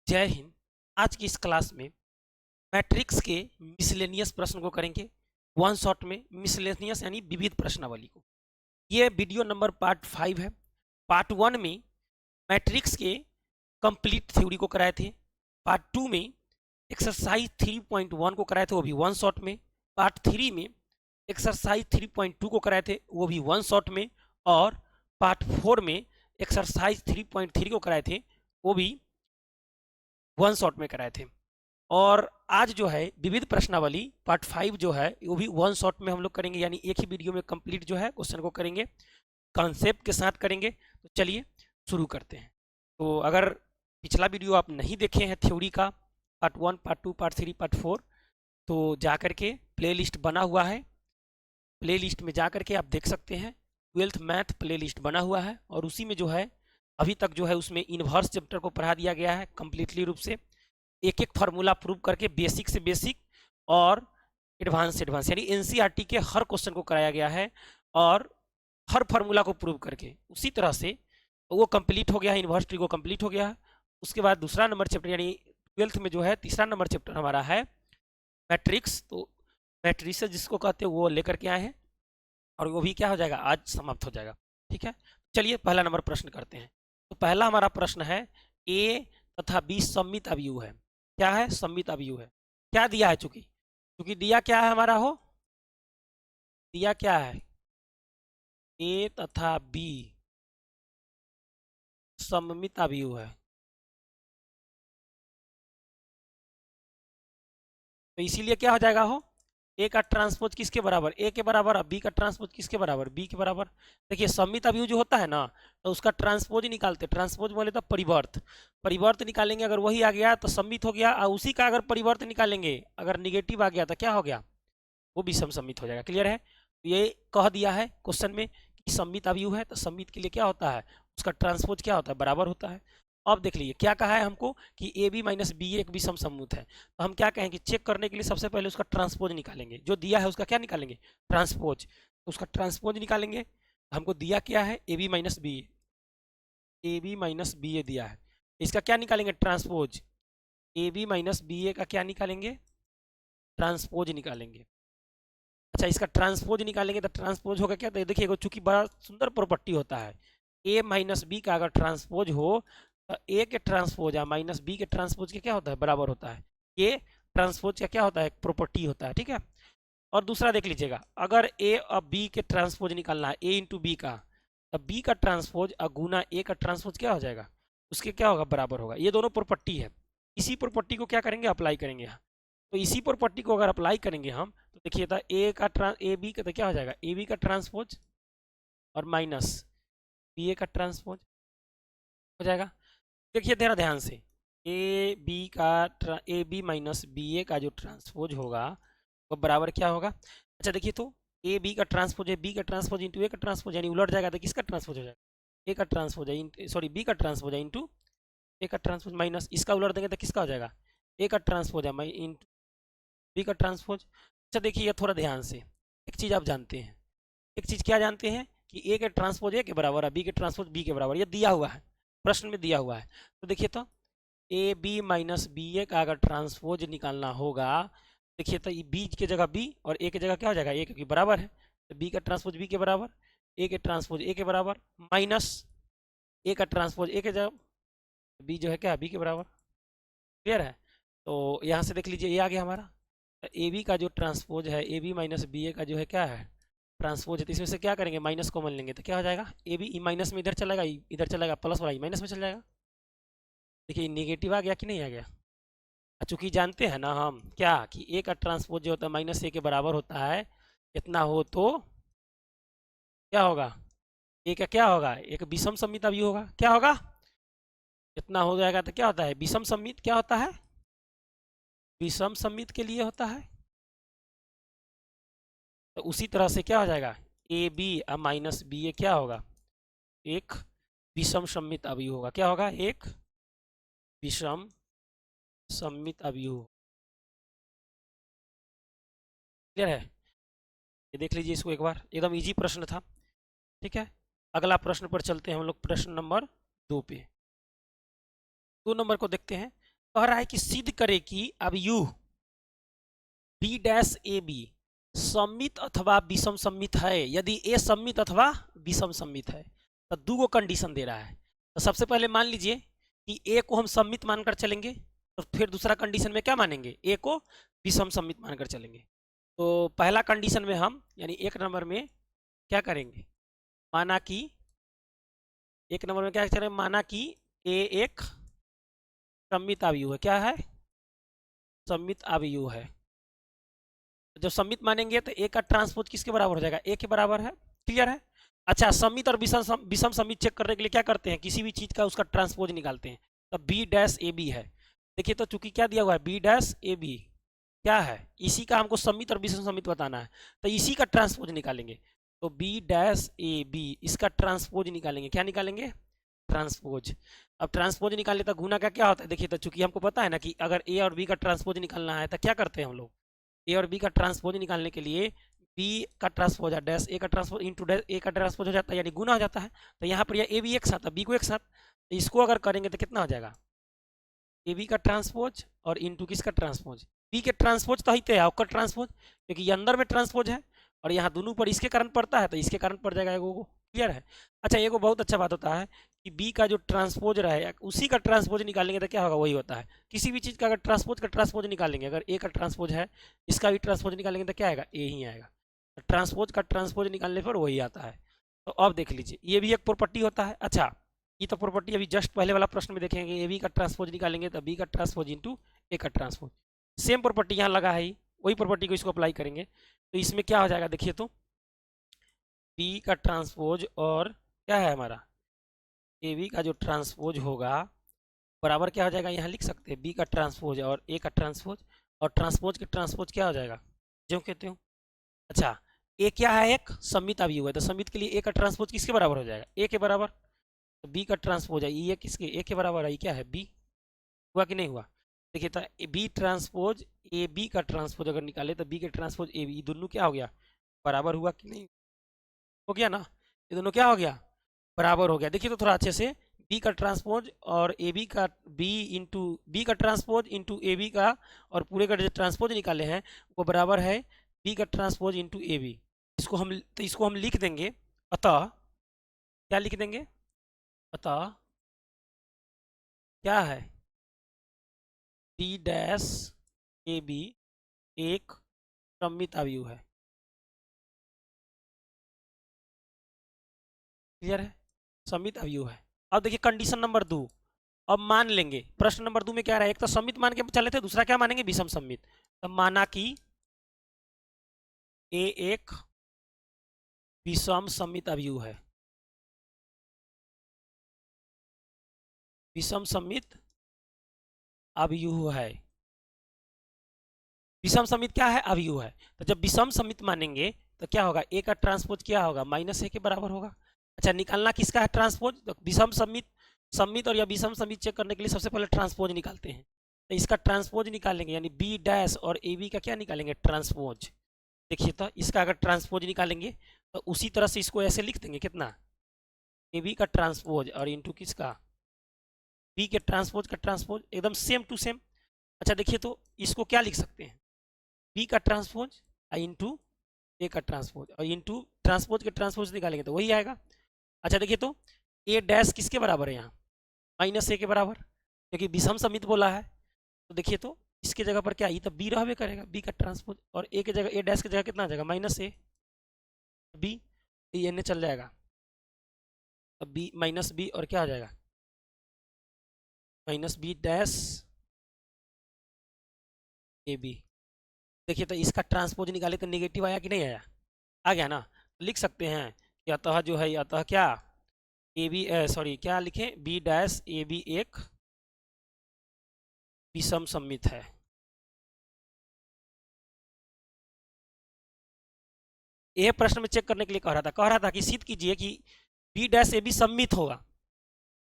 जय हिंद। आज की इस क्लास में मैट्रिक्स के मिसलेनियस प्रश्न को करेंगे। वन शॉट में मिसलेनियस यानी विविध प्रश्नावली को। ये वीडियो नंबर पार्ट 5 है। पार्ट 1 में मैट्रिक्स के कंप्लीट थ्योरी को कराए थे। पार्ट 2 में एक्सरसाइज 3.1 को कराए थे, वो भी वन शॉट में। पार्ट 3 में एक्सरसाइज 3.2 को कराए थे, वो भी वन शॉट में। और पार्ट 4 में एक्सरसाइज 3.3 को कराए थे, वो भी वन शॉट में कराए थे। और आज जो है विविध प्रश्नावली पार्ट 5 जो है वो भी वन शॉट में हम लोग करेंगे, यानी एक ही वीडियो में कंप्लीट जो है क्वेश्चन को करेंगे, कॉन्सेप्ट के साथ करेंगे। तो चलिए शुरू करते हैं। तो अगर पिछला वीडियो आप नहीं देखे हैं थ्योरी का, पार्ट 1, पार्ट 2, पार्ट 3, पार्ट 4, तो जा करके प्ले लिस्ट बना हुआ है, प्ले लिस्ट में जा करके आप देख सकते हैं। 12th मैथ प्ले लिस्ट बना हुआ है और उसी में जो है अभी तक जो है उसमें इन्वर्स चैप्टर को पढ़ा दिया गया है कंप्लीटली रूप से, एक एक फार्मूला प्रूव करके, बेसिक से बेसिक और एडवांस से एडवांस, यानी एनसीईआरटी के हर क्वेश्चन को कराया गया है और हर फार्मूला को प्रूव करके उसी तरह से वो कंप्लीट हो गया है। इन्वर्स ट्री को कंप्लीट हो गया है। उसके बाद दूसरा नंबर चैप्टर यानी 12th में जो है तीसरा नंबर चैप्टर हमारा है मैट्रिक्स। तो मैट्रिक्स जिसको कहते हैं वो लेकर के आए हैं और वो भी क्या हो जाएगा, आज समाप्त हो जाएगा। ठीक है, चलिए पहला नंबर प्रश्न करते हैं। तो पहला हमारा प्रश्न है, ए तथा बी सममित अवयव है। क्या है? सममित अवयव है। क्या दिया है? चूंकि चूंकि दिया क्या है हमारा, हो दिया क्या है, ए तथा बी सममित अवयव है। तो इसीलिए क्या हो जाएगा, हो ए का ट्रांसपोज किसके बराबर, ए के बराबर, और बी का ट्रांसपोज किसके बराबर, बी के बराबर। देखिए सममित अवयव जो होता है ना, तो उसका ट्रांसपोज निकालते, ट्रांसपोज बोले तो परिवर्त, परिवर्त निकालेंगे। अगर वही आ गया तो सममित हो गया, और उसी का अगर परिवर्त निकालेंगे, अगर निगेटिव आ गया तो क्या हो गया, वो भी सममित हो जाएगा। क्लियर है? ये कह दिया है क्वेश्चन में कि सममित अवयव है, तो सममित के लिए क्या होता है, उसका ट्रांसपोज क्या होता है, बराबर होता है। अब देख लीजिए क्या कहा है हमको कि ए बी माइनस बी एक भी समसम्मुत है। तो हम क्या कहेंगे, चेक करने के लिए सबसे पहले उसका ट्रांसपोज निकालेंगे। जो दिया है उसका क्या निकालेंगे, ट्रांसपोज। तो उसका ट्रांसपोज निकालेंगे। हमको दिया क्या है, A B minus B, A B minus B A दिया है। इसका क्या निकालेंगे, transpose. A B minus B A का क्या निकालेंगे, ट्रांसपोज निकालेंगे। अच्छा, इसका ट्रांसपोज निकालेंगे तो ट्रांसपोज होगा क्या, तो देखिए चूंकि बड़ा सुंदर प्रॉपर्टी होता है, ए माइनस बी का अगर ट्रांसपोज हो तो ए के ट्रांसपोज या माइनस बी के ट्रांसपोज के क्या होता है, बराबर होता है। ये ट्रांसपोज का क्या होता है, प्रॉपर्टी होता है। ठीक है। और दूसरा देख लीजिएगा, अगर ए और बी के ट्रांसपोज निकालना है, ए इंटू बी का, तब बी का ट्रांसपोज गुना ए का ट्रांसपोज क्या हो जाएगा, उसके क्या होगा, बराबर होगा। ये दोनों प्रॉपर्टी है, इसी प्रॉपर्टी को क्या करेंगे, अप्लाई करेंगे यहाँ। तो इसी प्रॉपर्टी को अगर अप्लाई करेंगे हम, तो देखिए था ए का ए बी का तो क्या हो जाएगा, ए बी का ट्रांसपोज और माइनस बी ए का ट्रांसपोज हो जाएगा। देखिए तेरा ध्यान से, ए बी का ए बी माइनस बी ए का जो ट्रांसपोज होगा वो बराबर क्या होगा। अच्छा देखिए, तो ए बी का ट्रांसपोज है, बी का ट्रांसपोज इंटू ए का ट्रांसपोज, यानी उलट जाएगा तो किसका ट्रांसपोज हो जाएगा, ए का ट्रांसपोज है, सॉरी बी का ट्रांसपोज है इंटू ए का ट्रांसपोज, माइनस इसका उलट देंगे तो किसका हो जाएगा, ए का ट्रांसपोज है इंटू बी का ट्रांसपोज। अच्छा देखिए ये थोड़ा ध्यान से, एक चीज़ आप जानते हैं, एक चीज़ क्या जानते हैं कि ए के ट्रांसपोज ए के बराबर है, बी के ट्रांसपोज बी के बराबर, ये दिया हुआ है, प्रश्न में दिया हुआ है। तो देखिए तो ए बी माइनस बी ए का अगर ट्रांसपोज निकालना होगा, देखिए तो बी की जगह बी और ए की जगह क्या हो जाएगा, ए, क्योंकि बराबर है तो बी का ट्रांसपोज बी के बराबर, ए के ट्रांसपोज ए के बराबर, माइनस ए का ट्रांसपोज ए के जगह, बी जो है क्या, बी के बराबर। क्लियर है? तो यहाँ से देख लीजिए ये आ गया हमारा ए बी का जो ट्रांसपोज है, A B minus B A का जो है क्या है, ट्रांसपोज है। तो इसमें से क्या करेंगे, माइनस कॉमन लेंगे तो क्या हो जाएगा, ए बी माइनस में इधर चलेगा, इधर चलेगा, प्लस वाला माइनस में चल जाएगा। देखिए नेगेटिव आ गया कि नहीं आ गया। चूंकि जानते हैं ना हम क्या कि ए का ट्रांसपोज जो होता है माइनस ए के बराबर होता है, इतना हो तो क्या होगा, ए का क्या होगा, एक विषम सममित अवयव होगा। क्या होगा, इतना हो जाएगा तो क्या होता है, विषम सममित क्या होता है, विषम सममित के लिए होता है। तो उसी तरह से क्या हो जाएगा, ए बी और माइनस बी ए क्या होगा, एक विषम सममित अवयव होगा। क्या होगा, एक विषम सममित अवयव। क्लियर है? ये देख लीजिए इसको एक बार, एकदम इजी प्रश्न था। ठीक है, अगला प्रश्न पर चलते हैं हम लोग, प्रश्न नंबर 2 पे। 2 नंबर को देखते हैं। कह रहा है कि सिद्ध करे कि अब U B dash A B सममित अथवा विषम सममित है। यदि ए सममित अथवा विषम सममित है तो दो गो कंडीशन दे रहा है। तो सबसे पहले मान लीजिए कि ए को हम सममित मानकर चलेंगे, तो फिर दूसरा कंडीशन में क्या मानेंगे, ए को विषम सममित मानकर चलेंगे। तो पहला कंडीशन में हम यानी एक नंबर में क्या करेंगे, माना कि एक नंबर में क्या करें, माना कि ए एक सममित अवयव है। क्या है, सममित अवयव है। जब सममित मानेंगे तो ए का ट्रांसपोज किसके बराबर हो जाएगा, ए के बराबर है। क्लियर है। अच्छा, सममित और विषम सममित चेक करने के लिए क्या करते हैं, किसी भी चीज का उसका ट्रांसपोज निकालते हैं। तब बी डैश ए बी है। देखिए तो चूंकि क्या दिया हुआ है, बी डैश ए बी क्या है, इसी का हमको सममित और विषम सममित बताना है, तो इसी का ट्रांसपोज निकालेंगे। तो बी डैश ए बी इसका ट्रांसपोज निकालेंगे। क्या निकालेंगे, ट्रांसपोज। अब ट्रांसपोज निकालने तक गुना का क्या होता है, देखिए तो चूंकि हमको पता है ना कि अगर ए और बी का ट्रांसपोज निकालना है तो क्या करते हैं हम लोग, ए और बी का ट्रांसपोज निकालने के लिए बी का ट्रांसपोज है डैश ए का ट्रांसपोज इंटू डैश ए का ट्रांसपोज हो जाता है, यानी गुना हो जाता है। तो यहाँ पर ए बी एक साथ, बी को एक साथ, तो इसको अगर करेंगे तो कितना हो जाएगा, ए बी का ट्रांसपोज और इंटू किसका ट्रांसपोज, बी के ट्रांसपोज तो ही है, उसका ट्रांसपोज, क्योंकि ये अंदर में ट्रांसपोज है और यहाँ दोनों पर इसके कारण पड़ता है तो इसके कारण पड़ जाएगा एगो को। क्लियर है। अच्छा, एगो बहुत अच्छा बात होता है कि बी का जो ट्रांसपोज रहे उसी का ट्रांसपोज निकालेंगे तो क्या होगा, वही होता है। किसी भी चीज़ का अगर ट्रांसपोज का ट्रांसपोज निकालेंगे, अगर ए का ट्रांसपोज है इसका भी ट्रांसपोज निकालेंगे तो क्या आएगा, ए ही आएगा। ट्रांसपोज का ट्रांसपोज निकालने पर वही आता है। तो अब देख लीजिए ये भी एक प्रॉपर्टी होता है। अच्छा, ये तो प्रॉपर्टी अभी जस्ट पहले वाला प्रश्न में देखेंगे, ए बी का ट्रांसपोज निकालेंगे तो बी का ट्रांसपोज इंटू ए का ट्रांसपोज। सेम प्रॉपर्टी यहाँ लगा है, वही प्रॉपर्टी को इसको अप्लाई करेंगे तो इसमें क्या हो जाएगा, देखिए तो बी का ट्रांसपोज और क्या है हमारा ए बी का जो ट्रांसपोज होगा बराबर क्या हो जाएगा, यहाँ लिख सकते हैं बी का ट्रांसपोज और ए का ट्रांसपोज, और ट्रांसपोज के ट्रांसपोज क्या हो जाएगा, जो कहते हो। अच्छा, ए क्या है, एक सममित अवयव है, तो सममित के लिए ए का ट्रांसपोज किसके बराबर हो जाएगा, ए के बराबर। तो बी का ट्रांसपोज है ये किसके, ए के बराबर है, ये क्या है बी। हुआ कि नहीं हुआ, देखिए तो बी ट्रांसपोज ए बी का ट्रांसपोज अगर निकाले तो बी के ट्रांसपोज ए बी दोनों क्या हो गया, बराबर हुआ कि नहीं, हो गया ना, ये दोनों क्या हो गया, बराबर हो गया। देखिए तो थोड़ा अच्छे से, बी का ट्रांसपोज और ए बी का, बी इंटू बी का ट्रांसपोज इंटू ए बी का, और पूरे का जो ट्रांसपोज निकाले हैं वो बराबर है बी का ट्रांसपोज इंटू ए बी। इसको हम लिख देंगे, अतः क्या लिख देंगे, अतः क्या है, बी डैश ए बी एक सममित अवयव है। क्लियर है, सममित अवयव है। अब देखिए कंडीशन नंबर 2, अब मान लेंगे प्रश्न नंबर 2 में क्या रहा है, एक तो सममित मान के चले थे, दूसरा क्या मानेंगे, विषम सममित। तब माना कि ए एक विषम सममित अवयव है, विषम सममित अवयव है। विषम सममित क्या है, अवयव है। तो जब विषम सममित मानेंगे तो क्या होगा, ए का ट्रांसपोज क्या होगा, माइनस ए के बराबर होगा। अच्छा, निकालना किसका है ट्रांसपोज, तो विषम सममित, सममित और या विषम सममित चेक करने के लिए सबसे पहले ट्रांसपोज निकालते हैं। तो इसका ट्रांसपोज निकालेंगे, यानी बी डैश और ए बी का क्या निकालेंगे, ट्रांसपोज। देखिए तो इसका अगर ट्रांसपोज निकालेंगे तो उसी तरह से इसको ऐसे लिख देंगे, कितना, ए बी का ट्रांसपोज और इंटू किसका, बी के ट्रांसपोज का ट्रांसपोज, एकदम सेम टू सेम। अच्छा देखिए तो इसको क्या लिख सकते हैं, बी का ट्रांसपोज इंटू ए का ट्रांसपोज, और इंटू ट्रांसपोज के ट्रांसपोज निकालेंगे तो वही आएगा। अच्छा देखिए तो ए डैश किसके बराबर है यहाँ, माइनस ए के बराबर, क्योंकि विषम सममित बोला है। तो देखिए तो इसके जगह पर क्या, ये तो बी रहबे करेगा, बी का ट्रांसपोज, और ए के जगह, ए डैश की जगह कितना आ जाएगा, माइनस ए बी, ये एन चल जाएगा, अब बी माइनस बी और क्या आ जाएगा, minus B dash A B. देखिए तो इसका ट्रांसपोज निकाले तो नेगेटिव आया कि नहीं आया, आ गया ना। तो लिख सकते हैं कि अतः जो है, अतः क्या, ए बी, सॉरी क्या लिखें, बी डैश ए बी एक विषम सममित है। यह प्रश्न में चेक करने के लिए कह रहा था कि सिद्ध कीजिए कि बी डैश ए बी सममित होगा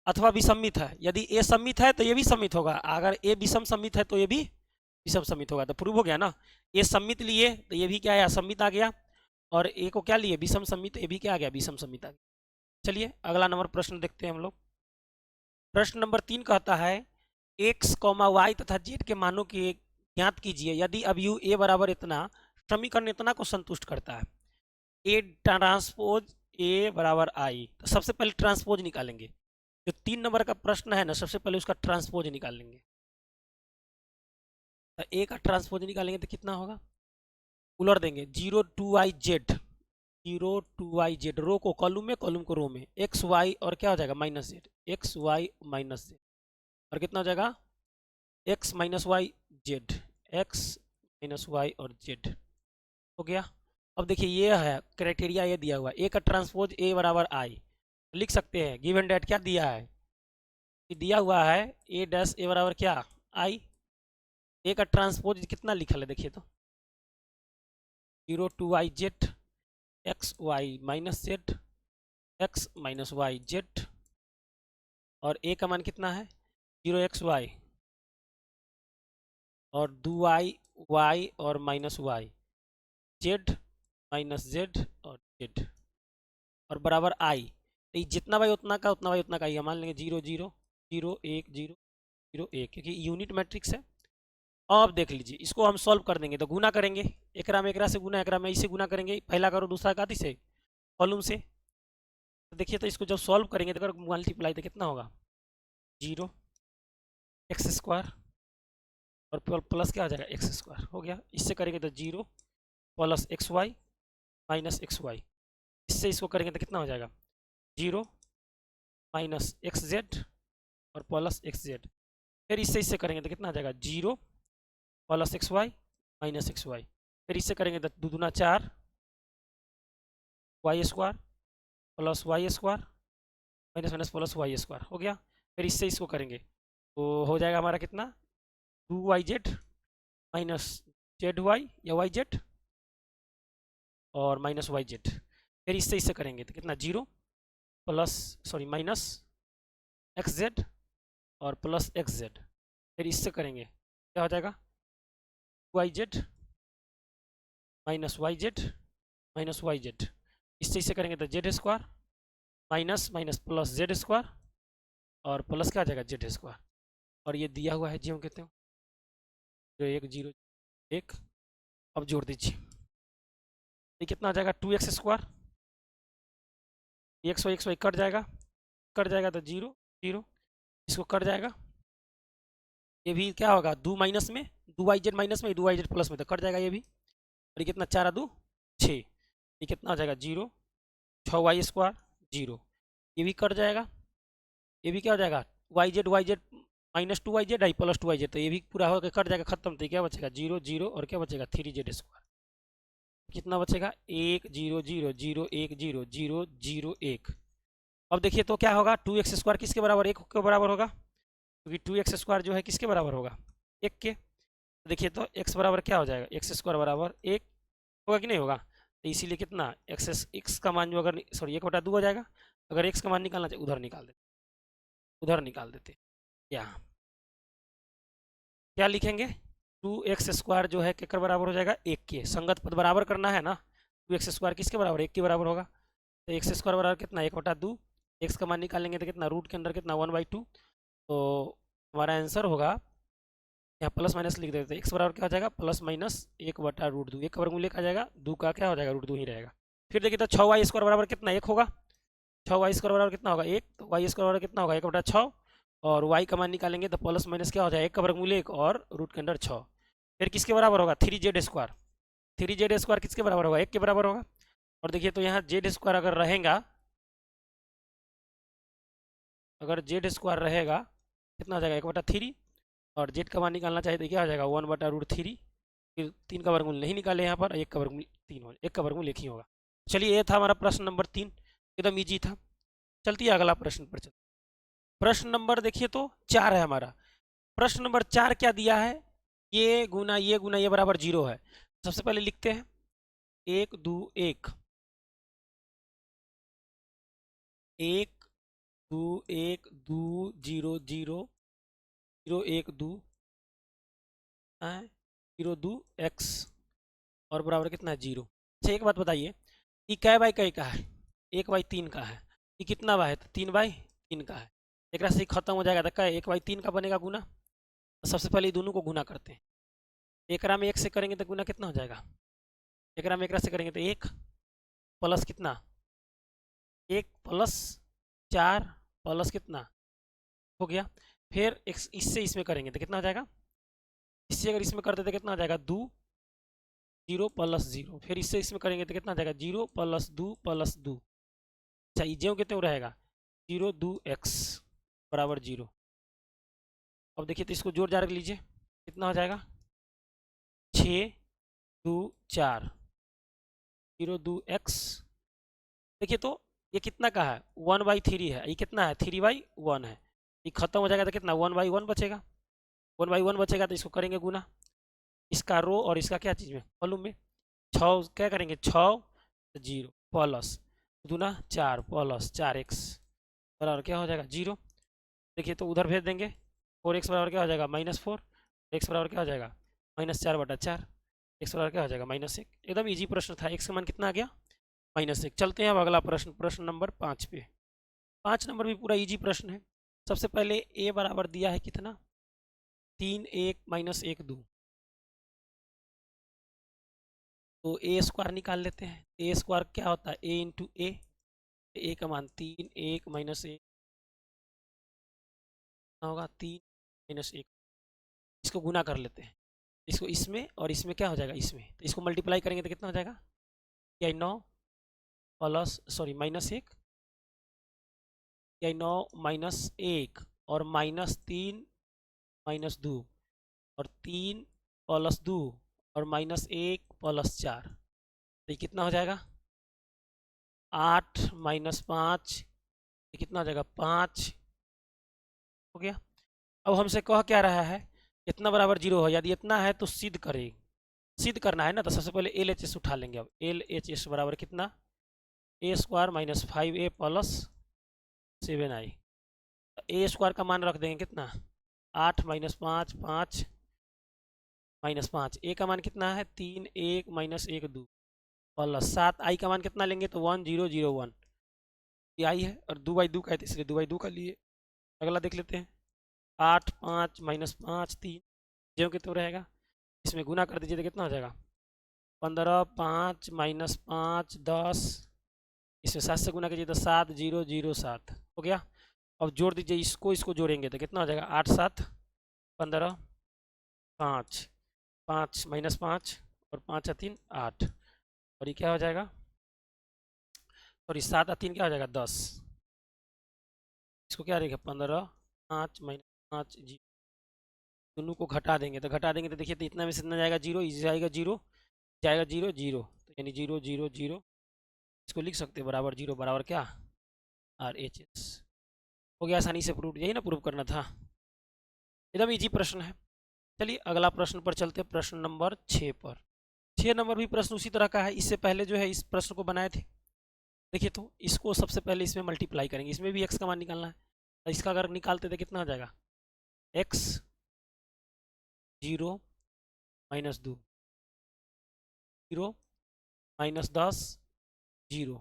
अथवा विसम्मित है। यदि ए सममित है तो ये भी सममित होगा, अगर ए विषम सममित है तो ये भी विषम सममित होगा। तो प्रूव हो गया ना, ए सममित लिए तो ये भी क्या है, असम्मित आ गया, और ए को क्या लिए, विषम सममित, ए भी क्या आ गया, विषम सममित आ गया। चलिए अगला नंबर प्रश्न देखते हैं हम लोग। प्रश्न नंबर 3 कहता है एक्स कॉमा वाई तथा जेड के मानों की ज्ञात कीजिए यदि अवयु ए बराबर इतना, समीकरण इतना को संतुष्ट करता है। ए ट्रांसपोज ए बराबर आई, तो सबसे पहले ट्रांसपोज निकालेंगे। जो 3 नंबर का प्रश्न है ना, सबसे पहले उसका ट्रांसपोज निकालेंगे। तो ए का ट्रांसपोज निकालेंगे तो कितना होगा, उलट देंगे 0 2 i z, 0 2 i z, रो को कॉलम में, कॉलम को रो में, एक्स वाई और क्या हो जाएगा minus Z, X Y minus Z, और कितना हो जाएगा X minus Y Z, X minus Y और जेड हो गया। अब देखिए ये है क्राइटेरिया, ये दिया हुआ है ए का ट्रांसपोज ए बराबर आई, लिख सकते हैं गिवन डेट क्या दिया है, कि दिया हुआ है ए डैश ए बराबर क्या आई। ए का ट्रांसपोज कितना लिखा है देखिए तो 0 2 i z, X Y minus Z, X minus Y Z, और ए का मान कितना है 0 x y, और 2 i y और minus Y, Z minus Z और जेड, और बराबर आई। तो ये जितना भाई उतना का, उतना भाई उतना का, ये मान लेंगे 0 0 0 1 0 0 1, क्योंकि यूनिट मैट्रिक्स है। अब देख लीजिए इसको हम सॉल्व कर देंगे, तो गुना करेंगे, एकरा में एकरा से गुना, एकरा में इसे गुना करेंगे, पहला करो दूसरा का से कॉलम से। तो देखिए तो इसको जब सॉल्व करेंगे तो अगर मल्टीप्लाई तो कितना होगा 0 x² और प्लस क्या हो जाएगा x² हो गया। इससे करेंगे तो 0 प्लस xy माइनस xy, इससे इसको करेंगे तो कितना हो जाएगा 0 माइनस xz और प्लस xz, फिर इससे करेंगे तो कितना आ जाएगा 0 प्लस xy माइनस xy, फिर इससे करेंगे तो 2 दूना 4 y² plus y² minus minus plus y² हो गया। फिर इससे इसको करेंगे तो हो जाएगा हमारा कितना 2yz माइनस zy या yz और माइनस yz, फिर इससे करेंगे तो कितना 0 प्लस सॉरी माइनस xz और प्लस xz, फिर इससे करेंगे क्या हो जाएगा 2yz माइनस yz, इससे करेंगे तो z² minus minus plus z² और प्लस क्या आ जाएगा z², और ये दिया हुआ है जी हम कहते हैं 0 1 0 1। अब जोड़ दीजिए, ये कितना आ जाएगा 2x², x y कट जाएगा, तो 0 0, इसको कट जाएगा, ये भी क्या होगा 2 माइनस में 2yz माइनस में 2yz प्लस में, तो कट जाएगा ये भी, और ये कितना 4 2 6, ये कितना हो जाएगा 0 6y² 0, ये भी कट जाएगा, ये भी क्या हो जाएगा yz माइनस 2yz आई प्लस 2yz, तो ये भी पूरा होकर कट जाएगा खत्म, तो क्या बचेगा 0 0 और क्या बचेगा 3z², कितना बचेगा 1 0 0 0 1 0 0 0 1। अब देखिए तो क्या होगा 2x² किसके बराबर 1 के बराबर होगा, क्योंकि 2x² जो है किसके बराबर होगा 1 के। तो देखिए तो x बराबर क्या हो जाएगा x² बराबर 1 होगा कि नहीं होगा, तो इसीलिए कितना x का मान जो अगर सॉरी 1/2 हो जाएगा, अगर x का मान निकालना चाहिए उधर निकाल देते यहाँ क्या लिखेंगे 2x² जो है केकर बराबर हो जाएगा 1 के, संगत पद बराबर करना है ना, 2x² किसके बराबर 1 के बराबर होगा, तो x² बराबर कितना 1/2, x का मान निकालेंगे तो कितना रूट के अंदर कितना 1/2, तो हमारा आंसर होगा यहाँ प्लस माइनस लिख देते हैं, x बराबर क्या हो जाएगा प्लस माइनस 1/√2, 1 का वर्गमूल 1 आ जाएगा, 2 का क्या हो जाएगा √2 ही रहेगा। फिर देखिए तो 6y² बराबर कितना 1 होगा, 6y² बराबर कितना होगा 1, तो y² बराबर कितना होगा 1/6, और y का मान निकालेंगे तो प्लस माइनस क्या हो जाएगा 1 का वर्गमूल 1 और रूट के अंदर 6, फिर किसके बराबर होगा 3z², 3z² किसके बराबर होगा 1 के बराबर होगा। और देखिए तो यहाँ z² अगर रहेगा, अगर z² रहेगा कितना हो जाएगा 1/3, और z का मान निकालना चाहिए तो क्या हो जाएगा 1/√3, फिर 3 का वर्गमूल नहीं निकाले यहाँ पर, 1 का वर्गमूल 3 हो, 1 का वर्गमूल 1 ही होगा। चलिए ये था हमारा प्रश्न नंबर 3, एकदम ईजी था। चलती है अगला प्रश्न पर चलते, प्रश्न नंबर देखिए तो 4 है हमारा। प्रश्न नंबर 4 क्या दिया है, ये गुना ये बराबर 0 है। सबसे पहले लिखते हैं 1 2 1 1 2 1 2 0 0 0 1 2 0 2 x और बराबर कितना है 0। अच्छा एक बात बताइए, ये कै बाई कई का है 1/3 का है, ये कितना बाय है तो 3/3 का है, एक से खत्म हो जाएगा तो कै 1/3 का बनेगा गुना, तो सबसे पहले ये दोनों को गुना करते हैं। एकरा में एक से करेंगे तो गुना कितना हो जाएगा, एकरा में एकरा से करेंगे तो एक प्लस कितना, एक प्लस 4 प्लस कितना हो गया। फिर इससे इसमें करेंगे तो कितना हो जाएगा, इससे अगर इसमें करते तो कितना हो जाएगा 2 0 प्लस 0। फिर इससे इसमें करेंगे तो कितना हो जाएगा 0 प्लस 2 प्लस 2। अच्छा ये ज्यों कितने रहेगा 0 2 x बराबर 0। अब देखिए तो इसको जोड़ जाड़ के लीजिए, कितना हो जाएगा 6 2 4 0 2 x। देखिए तो ये कितना का है 1/3 है, ये कितना है 3/1 है। ये खत्म हो जाएगा तो कितना 1/1 बचेगा, 1/1 बचेगा तो इसको करेंगे गुना, इसका रो और इसका क्या चीज़ में कॉलम में। 6 क्या करेंगे 6 0 प्लस दूना 4 प्लस 4x बराबर क्या हो जाएगा 0। देखिए तो उधर भेज देंगे 4x बराबर क्या हो जाएगा -4, x बराबर क्या हो जाएगा -4/4, x बराबर क्या हो जाएगा -1। एकदम इजी प्रश्न था, x का मान कितना आ गया -1। चलते हैं अब अगला प्रश्न, प्रश्न नंबर 5 पे। 5 नंबर भी पूरा इजी प्रश्न है। सबसे पहले a बराबर दिया है कितना 3 1 -1 2, तो ए स्क्वायर निकाल लेते हैं। ए स्क्वायर क्या होता है ए इंटू ए का मान 3 1 -1 होगा 3 -1। इसको गुना कर लेते हैं, इसको इसमें और इसमें क्या हो जाएगा इसमें, तो इसको मल्टीप्लाई करेंगे तो कितना हो जाएगा या 9 प्लस सॉरी -1 या 9 -1 और -3 -2 और 3 प्लस 2 और -1 प्लस 4, तो ये कितना हो जाएगा 8 -5, ये कितना हो जाएगा 5 हो गया। अब हमसे कह क्या रहा है इतना बराबर 0 हो, यदि इतना है तो सिद्ध करें, सिद्ध करना है ना, तो सबसे पहले एल एच एस उठा लेंगे। अब एल एच एस बराबर कितना ए स्क्वायर -5a प्लस 7i। ए स्क्वायर का मान रख देंगे कितना 8 -5 5 -5, ए का मान कितना है 3 1 -1 2 प्लस 7, आई का मान कितना लेंगे तो 1 0 0 1, ये आई है और 2/2 का है तो इसलिए 2/2 का लिए। अगला देख लेते हैं 8 5 -5 3 जो कि तो रहेगा, इसमें गुना कर दीजिए तो कितना हो जाएगा 15 5 -5 10, इसमें 7 से गुना कीजिए तो 7 0 0 7 हो गया। अब जोड़ दीजिए इसको, इसको जोड़ेंगे तो कितना हो जाएगा 8 7 15 5 5 -5 और 5 3 8, और ये क्या हो जाएगा और इस 7 3 क्या हो जाएगा 10, इसको क्या रहेगा 15 5 -5 जी, दोनों को घटा देंगे तो देखिए तो इतना में से इतना जाएगा 0, इस जाएगा 0 जाएगा 0 0, तो यानी 0 0 0, इसको लिख सकते हैं बराबर 0 बराबर क्या आर एच एस। हो गया आसानी से प्रूव, यही ना प्रूव करना था, एकदम इजी प्रश्न है। चलिए अगला प्रश्न पर चलते हैं, प्रश्न नंबर 6 पर। 6 नंबर भी प्रश्न उसी तरह का है, इससे पहले जो है इस प्रश्न को बनाए थे। देखिए तो इसको सबसे पहले इसमें मल्टीप्लाई करेंगे, इसमें भी x का मान निकालना है, तो इसका अगर निकालते तो कितना हो जाएगा x 0 -2 0 -10 0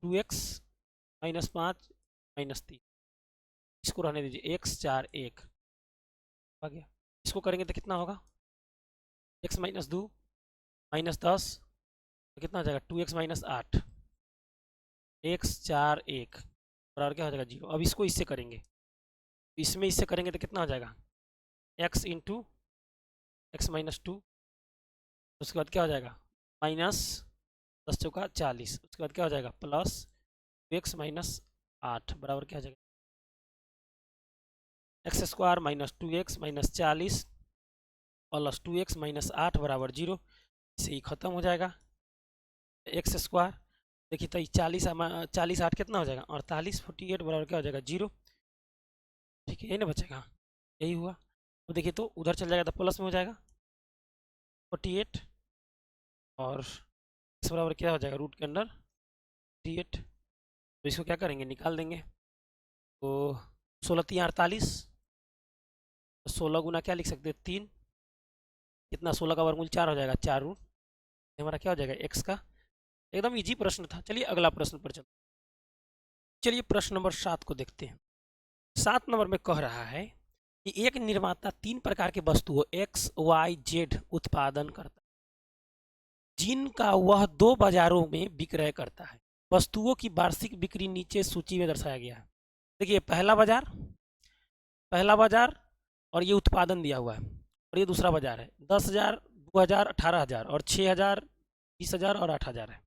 2x -5 -3, इसको रहने दीजिए x 4 1 आ गया। इसको करेंगे तो कितना होगा x -2 -10 तो कितना हो जाएगा 2x -8 x 4 1 बराबर क्या हो जाएगा 0। अब इसको इससे करेंगे, इसमें इससे करेंगे तो कितना हो जाएगा x इंटू एक्स -2, उसके बाद क्या हो जाएगा -10 चौका 40, उसके बाद क्या हो जाएगा प्लस x -8 बराबर क्या हो जाएगा x square -2x -40 plus 2x -8 बराबर 0, इससे ही खत्म हो जाएगा। एक्स स्क्वायर देखिए तो 40 40 8 कितना हो जाएगा 48 48 बराबर क्या हो जाएगा 0, ठीक है यही ना बचेगा, यही हुआ। तो देखिए तो उधर चल जाएगा तो प्लस में हो जाएगा 48 और इस बराबर क्या हो जाएगा रूट के अंदर 48, तो इसको क्या करेंगे निकाल देंगे, तो 16 3 48, 16 गुना क्या लिख सकते हैं 3, कितना 16 का वर्गमूल 4 हो जाएगा 4 रूट, हमारा क्या हो जाएगा x का। एकदम इजी प्रश्न था। चलिए अगला प्रश्न पर चलते, चलिए प्रश्न नंबर 7 को देखते हैं। 7 नंबर में कह रहा है कि एक निर्माता 3 प्रकार के वस्तुओं एक्स वाई जेड उत्पादन करता है, जिनका वह 2 बाजारों में विक्रय करता है। वस्तुओं की वार्षिक बिक्री नीचे सूची में दर्शाया गया है। देखिए पहला बाजार और ये उत्पादन दिया हुआ है, और ये दूसरा बाजार है। 10,000, 2,000, 18,000 और 6,000, 20,000 और 8,000 है।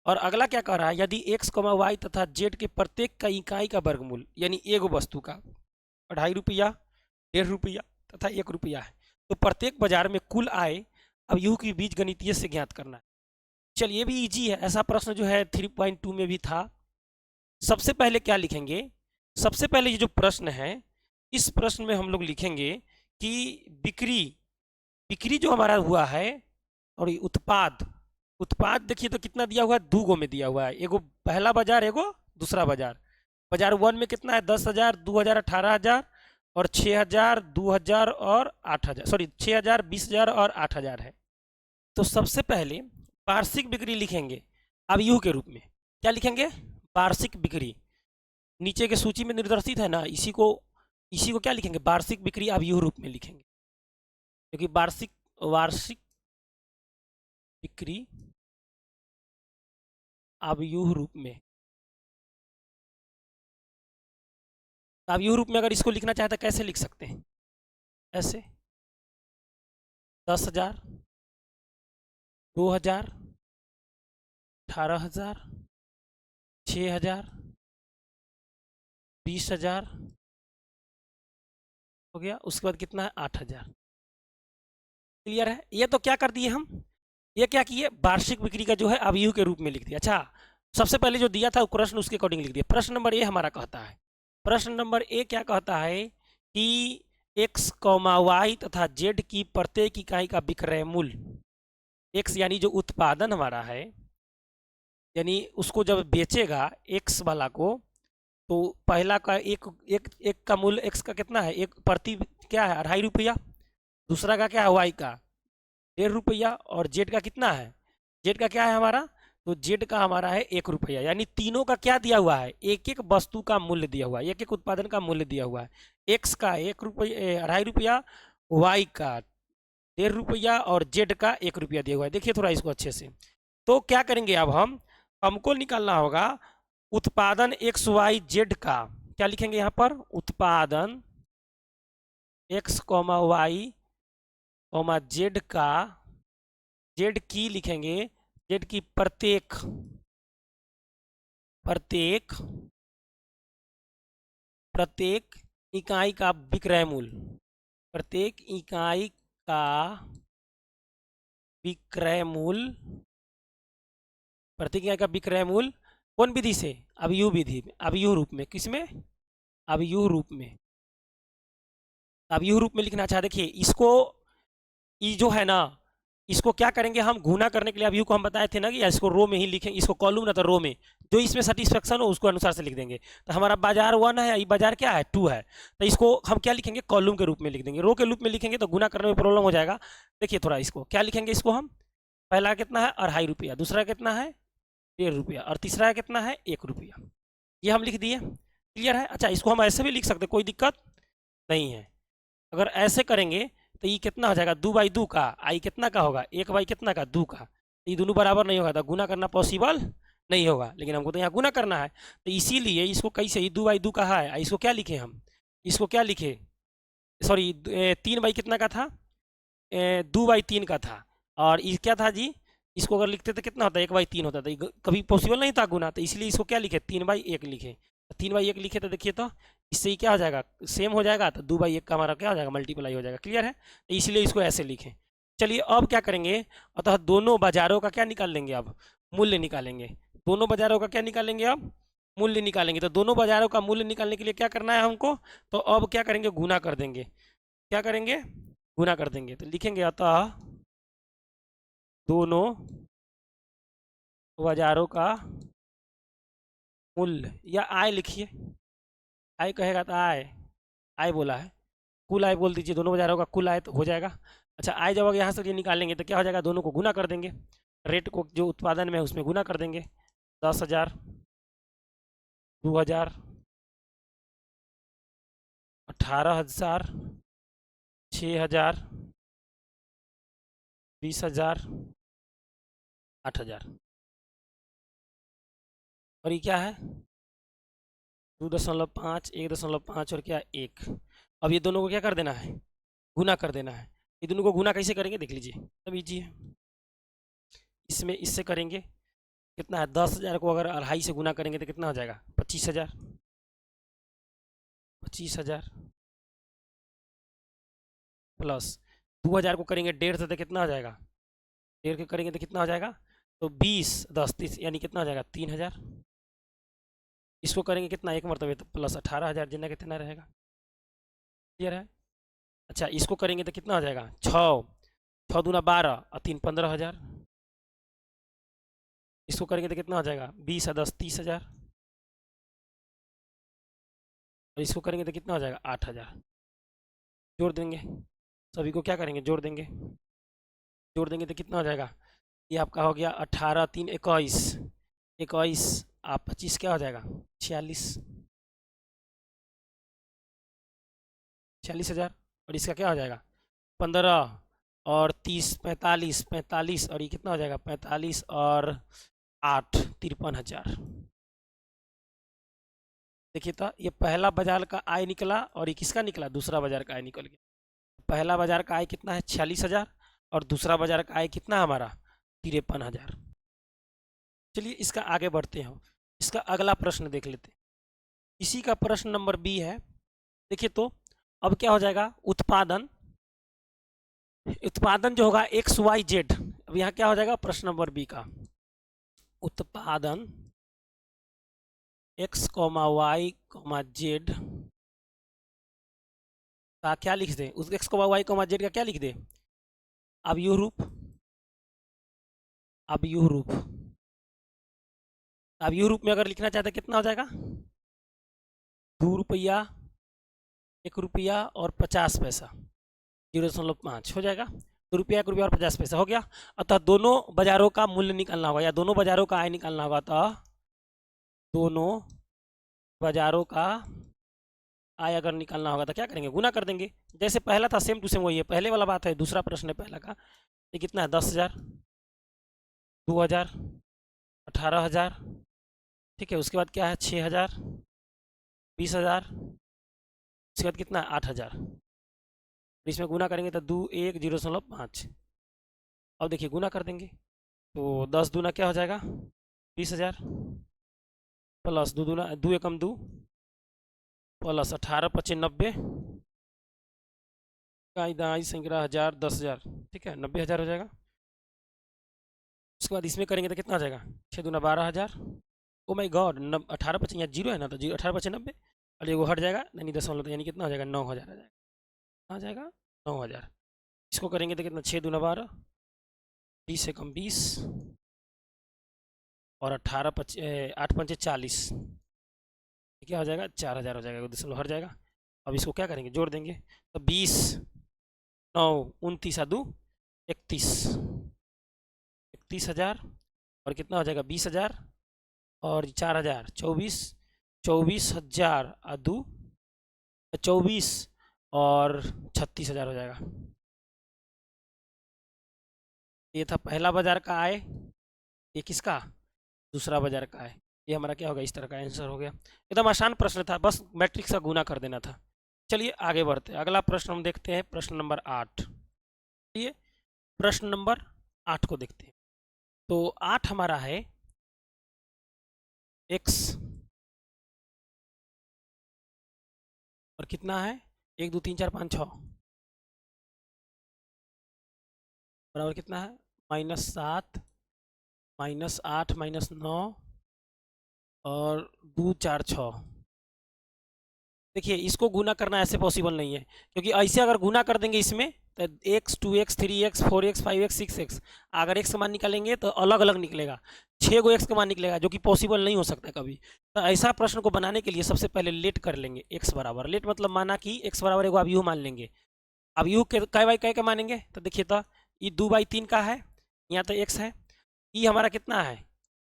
और अगला क्या कह रहा है, यदि एक्स, वाई तथा जेड के प्रत्येक का इकाई का वर्गमूल यानी एक वस्तु का 2.5 रुपया, 1.5 रुपया तथा 1 रुपया है, तो प्रत्येक बाजार में कुल आय अब यू की बीज गणितीय से ज्ञात करना है। चलिए ये भी इजी है, ऐसा प्रश्न जो है 3.2 में भी था। सबसे पहले क्या लिखेंगे, सबसे पहले ये जो प्रश्न है, इस प्रश्न में हम लोग लिखेंगे कि बिक्री बिक्री जो हमारा हुआ है, और ये उत्पाद देखिए तो कितना दिया हुआ है, 2 गो में दिया हुआ है, एगो पहला बाजार, एगो दूसरा बाजार। बाजार 1 में कितना है, 10,000, 2,000, 18,000 और 6,000, 2,000 और 8,000, सॉरी 6,000, 20,000 और 8,000 है। तो सबसे पहले वार्षिक बिक्री लिखेंगे अब यू के रूप में। क्या लिखेंगे, वार्षिक बिक्री। नीचे के सूची में निर्देशित है ना, इसी को क्या लिखेंगे, वार्षिक बिक्री अब यू रूप में लिखेंगे, क्योंकि वार्षिक बिक्री अब यू रूप में। अब यू रूप में अगर इसको लिखना चाहते कैसे लिख सकते हैं, ऐसे 10,000, 2,000, 18,000, 6,000, 20,000 हो गया, उसके बाद कितना है 8,000। क्लियर है, ये तो क्या कर दिए हम, ये क्या किए, वार्षिक बिक्री का जो है अब यू के रूप में लिख दिया। अच्छा, सबसे पहले जो दिया था प्रश्न उसके अकॉर्डिंग लिख दिया। प्रश्न नंबर ए हमारा कहता है, प्रश्न नंबर ए क्या कहता है कि एक्स, वाई तथा जेड की प्रत्येक इकाई का विक्रय मूल्य, एक्स यानी जो उत्पादन हमारा है, यानी उसको जब बेचेगा एक्स वाला को, तो पहला का एक का मूल्य एक्स का कितना है, एक प्रति क्या है 2.5 रुपया, दूसरा का क्या है वाई का 1.5 रुपया, और जेड का कितना है, जेड का क्या है हमारा, तो जेड का हमारा है 1 रुपया। यानी तीनों का क्या दिया हुआ है, एक एक वस्तु का मूल्य दिया हुआ है, एक एक उत्पादन का मूल्य दिया हुआ है। एक्स का 1 रुपया, 2.5 रुपया, वाई का 1.5 रुपया और जेड का 1 रुपया दिया हुआ है। देखिए थोड़ा इसको अच्छे से, तो क्या करेंगे अब हमको निकालना होगा उत्पादन एक्स वाई जेड का। क्या लिखेंगे यहाँ पर, उत्पादन एक्स, वाई, जेड का, जेड की लिखेंगे, जेड की प्रत्येक प्रत्येक इकाई का विक्रय मूल्य, प्रत्येक इकाई का विक्रय मूल्य, प्रत्येक इकाई का विक्रय मूल्य कौन विधि से, अब यू विधि में, अब यू रूप में, किसमें, अब यू रूप में, अब यू रूप में लिखना। अच्छा देखिए इसको, ये जो है ना, इसको क्या करेंगे हम, गुना करने के लिए अब यू को हम बताए थे ना कि इसको रो में ही लिखें, इसको कॉलम ना तो रो में, जो इसमें सेटिस्फेक्शन हो उसको अनुसार से लिख देंगे। तो हमारा बाजार 1 है, ये बाजार क्या है 2 है, तो इसको हम क्या लिखेंगे, कॉलम के रूप में लिख देंगे। रो के रूप में लिखेंगे तो गुना करने में प्रॉब्लम हो जाएगा। देखिए थोड़ा इसको क्या लिखेंगे, इसको हम, पहला कितना है 2.5 रुपया, दूसरा कितना है 1.5 रुपया, और तीसरा कितना है 1 रुपया, ये हम लिख दिए। क्लियर है। अच्छा इसको हम ऐसे भी लिख सकते, कोई दिक्कत नहीं है। अगर ऐसे करेंगे तो ये कितना हो जाएगा, 2/2 का, आई कितना का होगा, 1 कितना का 2 का, तो ये दोनों बराबर नहीं होगा, तो गुना करना पॉसिबल नहीं होगा, लेकिन हमको तो यहाँ गुना करना है, तो इसीलिए इसको कैसे, ही 2/2 का है, इसको क्या लिखे हम, इसको क्या लिखे, सॉरी 3 कितना का था, 2/3 का था, और ये क्या था जी, इसको अगर लिखते तो कितना होता है 1/3 होता था, कभी पॉसिबल नहीं था गुना, तो इसलिए इसको क्या लिखे 3/1 लिखे। 3/1 लिखे तो देखिए तो इससे ही क्या हो जाएगा, सेम हो जाएगा, तो 2/1 का हमारा क्या हो जाएगा, मल्टीप्लाई हो जाएगा। क्लियर है, तो इसलिए इसको ऐसे लिखें। चलिए अब क्या करेंगे, अतः दोनों बाजारों का क्या निकाल लेंगे, अब मूल्य निकालेंगे। दोनों बाजारों का क्या निकालेंगे, अब मूल्य निकालेंगे। तो दोनों बाजारों का मूल्य निकालने के लिए क्या करना है हमको, तो अब क्या करेंगे, गुना कर देंगे। क्या करेंगे, गुना कर देंगे। तो लिखेंगे अतः दोनों बाजारों का मूल्य, या आय लिखिए, आय कहेगा तो आय, आय बोला है, कुल आय बोल दीजिए, दोनों बाजारों का कुल आय तो हो जाएगा। अच्छा आय जब यहाँ से ये निकालेंगे तो क्या हो जाएगा, दोनों को गुना कर देंगे, रेट को जो उत्पादन में है उसमें गुना कर देंगे। 10,000, 2,000, 18,000, 6,000, 20,000, 8,000। और ये क्या है? 2.5, 1.5 और क्या 1। अब ये दोनों को क्या कर देना है? गुना कर देना है। ये दोनों को गुना कैसे करेंगे देख लीजिए, सब इजी है। इसमें इससे करेंगे, कितना है? 10,000 को अगर 2.5 से गुना करेंगे तो कितना हो जाएगा? 25,000। 25,000 प्लस 2,000 को करेंगे 1.5 से तो कितना हो जाएगा? 1.5 के करेंगे तो कितना हो जाएगा? तो 20, 10, 30 यानी कितना हो जाएगा? 3,000। इसको करेंगे कितना? एक मरतबे तो प्लस 18,000, जितना कितना रहेगा? क्लियर है? अच्छा, इसको करेंगे तो कितना हो जाएगा? 6, 6 दूना 12 और 3 15,000। इसको करेंगे तो कितना हो जाएगा? 20 और 10 30,000। और इसको करेंगे तो कितना हो जाएगा? 8,000। जोड़ देंगे, सभी को क्या करेंगे? जोड़ देंगे। जोड़ देंगे तो कितना हो जाएगा? ये आपका हो गया 18, 3 21, 21 आप 25 क्या हो जाएगा? 46, 46,000। और इसका क्या हो जाएगा? 15 और 30 45, 45 और ये कितना हो जाएगा? 45 और 8 53,000। देखिए तो ये पहला बाजार का आय निकला और ये किसका निकला? दूसरा बाजार का आय निकल गया। पहला बाजार का आय कितना है? 46,000 और दूसरा बाजार का आय कितना हमारा? 53,000। चलिए इसका आगे बढ़ते हैं, इसका अगला प्रश्न देख लेते हैं। इसी का प्रश्न नंबर बी है। देखिए तो अब क्या हो जाएगा? उत्पादन, उत्पादन जो होगा एक्स वाई जेड। अब यहाँ क्या हो जाएगा? प्रश्न नंबर बी का उत्पादन X comma Y comma Z का क्या लिख दे? उस X comma Y comma Z का क्या लिख दे? अब यू रूप, अब यू रूप, अब यू रूप में अगर लिखना चाहते कितना हो जाएगा? 2 रुपया, 1 रुपया और 50 पैसा, 0.5 हो जाएगा। 2 रुपया, 1 रुपया और 50 पैसा हो गया। अतः दोनों बाजारों का मूल्य निकालना होगा या दोनों बाजारों का आय निकालना होगा। अतः दोनों बाजारों का आय अगर निकालना होगा तो क्या करेंगे? गुना कर देंगे। जैसे पहला था सेम टू सेम वही है, पहले वाला बात है, दूसरा प्रश्न है पहला का। ये कितना है? 10,000, 2,000, 18,000, ठीक है। उसके बाद क्या है? 6,000, 20,000, उसके बाद कितना है? 8,000। इसमें गुना करेंगे तो 2 1 0.5। अब देखिए गुना कर देंगे तो 10 दूना क्या हो जाएगा? 20,000 प्लस 2 दूना 2 एकम 2 प्लस 18 25 90 दाई संख्या 1000 10,000, ठीक है, 90,000 हो जाएगा। उसके बाद इसमें करेंगे तो कितना हो जाएगा? 6 दूना 12,000। ओ माई गॉड, 18 25 यहाँ जीरो है ना, तो 18 25 90 और ये वो हट जाएगा, यानी 10 यानी कितना हो जाएगा? 9,000 आ जाएगा। आ जाएगा 9,000। इसको करेंगे तो कितना? 6 दूना 12, 20 से कम 20 और 18 25 8 पंचे 40, क्या हो जाएगा? 4,000 हो जाएगा, 10 हट जाएगा। अब इसको क्या करेंगे? जोड़ देंगे तो 20 9 29 2 31, 31,000 और कितना हो जाएगा? 20,000 और 4,000 24, 24,000 2 24 और 36,000 हो जाएगा। ये था पहला बाजार का आय, ये किसका? दूसरा बाजार का आय। ये हमारा क्या होगा? इस तरह का आंसर हो गया। एकदम आसान प्रश्न था, बस मैट्रिक्स का गुना कर देना था। चलिए आगे बढ़ते हैं, अगला प्रश्न हम देखते हैं, प्रश्न नंबर 8। चलिए प्रश्न नंबर 8 को देखते हैं। तो 8 हमारा है x और कितना है? 1 2 3 4 5 6 बराबर कितना है? -7 -8 -9 और 2 4 6। देखिए इसको गुना करना ऐसे पॉसिबल नहीं है, क्योंकि ऐसे अगर गुना कर देंगे इसमें तो x 2x 3x 4x 5x 6x, अगर x का मान निकालेंगे तो अलग अलग निकलेगा, 6 गो x का मान निकलेगा, जो कि पॉसिबल नहीं हो सकता कभी। तो ऐसा प्रश्न को बनाने के लिए सबसे पहले लेट कर लेंगे। x बराबर, लेट मतलब माना कि x बराबर एगो अब यू मान लेंगे। अब यू के कै बाई कै का मानेंगे? तो देखिए तो ये 2/3 का है, यहाँ तो x है, ये हमारा कितना है?